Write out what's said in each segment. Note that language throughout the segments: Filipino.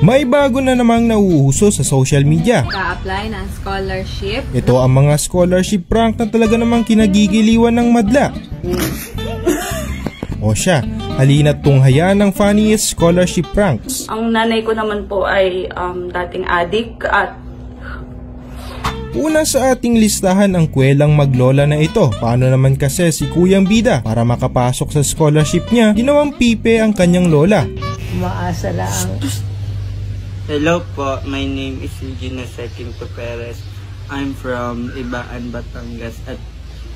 May bago na namang nauuso sa social media. Ka-apply ng scholarship. Ito ang mga scholarship prank na talaga namang kinagigiliwan ng madla. O siya, halina't tunghayan ng funniest scholarship pranks. Ang nanay ko naman po ay dating adik at Una sa ating listahan ang kwelang maglola na ito. Paano naman kasi si Kuyang Bida para makapasok sa scholarship niya, ginawang pipe ang kanyang lola. Maasa lang. Hello po, my name is Eugene Sequinto Perez. I'm from Ibaan, Batangas at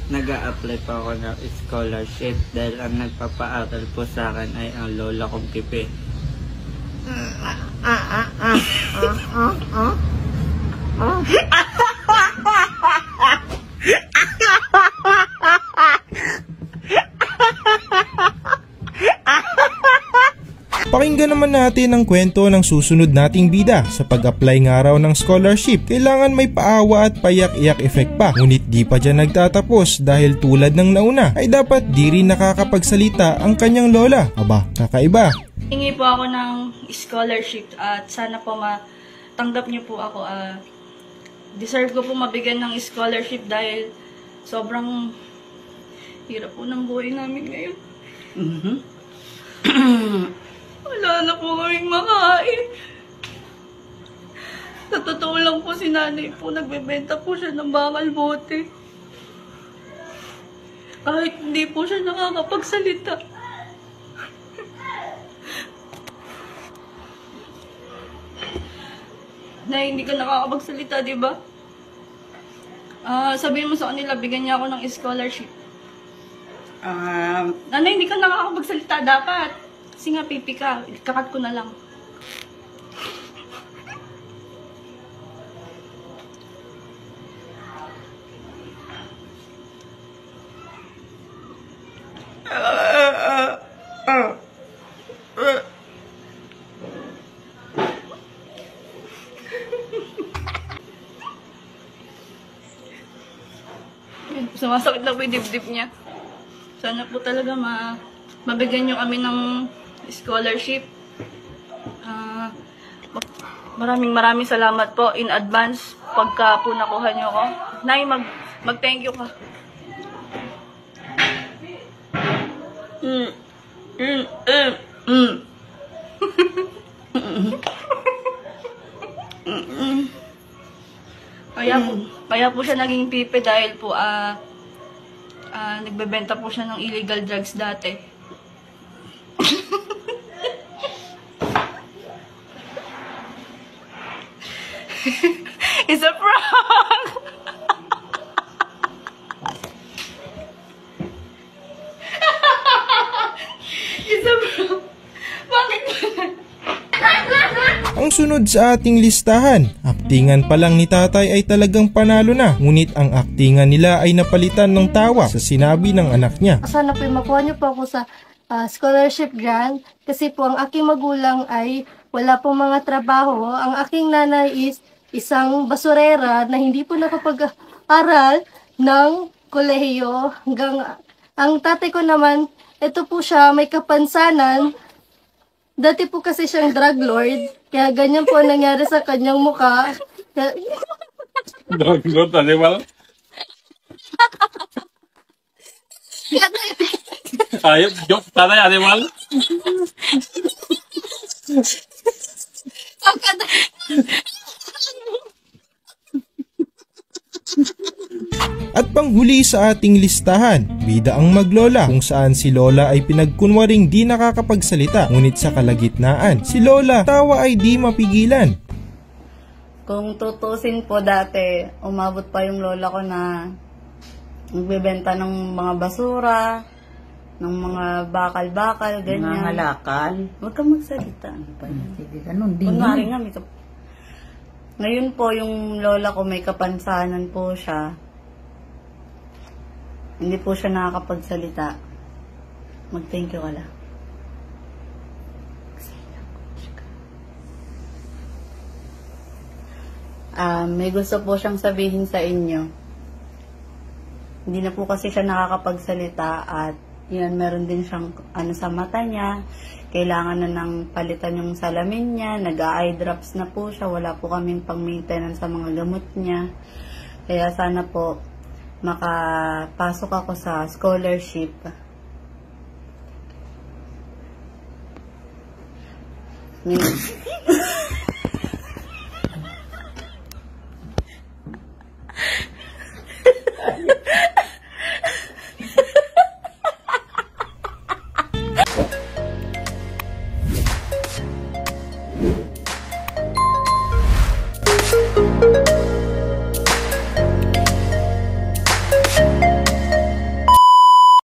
nag-a-apply po ako ng scholarship dahil ang nagpapaaral po sa akin ay ang lola kong pipe. Pakinggan naman natin ang kwento ng susunod nating bida. Sa pag-apply nga raw ng scholarship, kailangan may paawa at payak-iyak effect pa. Ngunit di pa dyan nagtatapos dahil tulad ng nauna ay dapat di rin nakakapagsalita ang kanyang lola. Aba, kakaiba. hingi po ako ng scholarship at sana po matanggap niyo po ako. Deserve ko po mabigyan ng scholarship dahil sobrang hirap po ng buhay namin ngayon. Wala na po kaming makain. Sa totoo lang po si nanay po, nagbebenta po siya ng bakal bote. Kahit hindi po siya nakakapagsalita. Nay, hindi ka nakakapagsalita, di ba? Sabihin mo sa kanila, bigyan niya ako ng scholarship. Nanay, hindi ka nakakapagsalita dapat. Kasi nga, pipi ka. Kakat ko na lang. Sumasakit na po yung dibdib niya. Sana po talaga mabigyan niyo kami ng scholarship. Maraming salamat po in advance pagka po nakuha niyo ako. Nay, mag-thank you ka. Kaya po siya naging pipe dahil po nagbebenta po siya ng illegal drugs dati. It's a prank! It's a prank! Bakit ba? Ang sunod sa ating listahan, aktingan pa lang ni tatay ay talagang panalo na. Ngunit ang aktingan nila ay napalitan ng tawa sa sinabi ng anak niya. Sana po makuha niyo po ako sa scholarship grant kasi po ang aking magulang ay wala pong mga trabaho. Ang aking nanay is isang basurera na hindi po nakapag-aral ng kolehiyo. Ang tatay ko naman, ito po siya, may kapansanan. Dati po kasi siyang drug lord, kaya ganyan po ang nangyari sa kanyang mukha. Drug lord, animal? Ayop, joke, tanay, animal? At panghuli sa ating listahan, bida ang maglola, kung saan si Lola ay pinagkunwaring di nakakapagsalita, ngunit sa kalagitnaan, si Lola tawa ay di mapigilan. Kung tutusin po dati, umabot pa yung lola ko na nagbebenta ng mga basura, ng mga bakal-bakal, ganyan. Mga halakal. Huwag kang magsalita. Sige, ganun din. Kunwari nga, ngayon po, yung lola ko may kapansanan po siya. Hindi po siya nakakapagsalita. Mag-thank you ka lang. May gusto po siyang sabihin sa inyo. Hindi na po kasi siya nakakapagsalita at Yan, meron din siyang ano sa mata niya. Kailangan na ng palitan yung salamin niya. Nag-eye drops na po siya. Wala po kaming pang-maintenance sa mga gamot niya. Kaya sana po makapasok ako sa scholarship.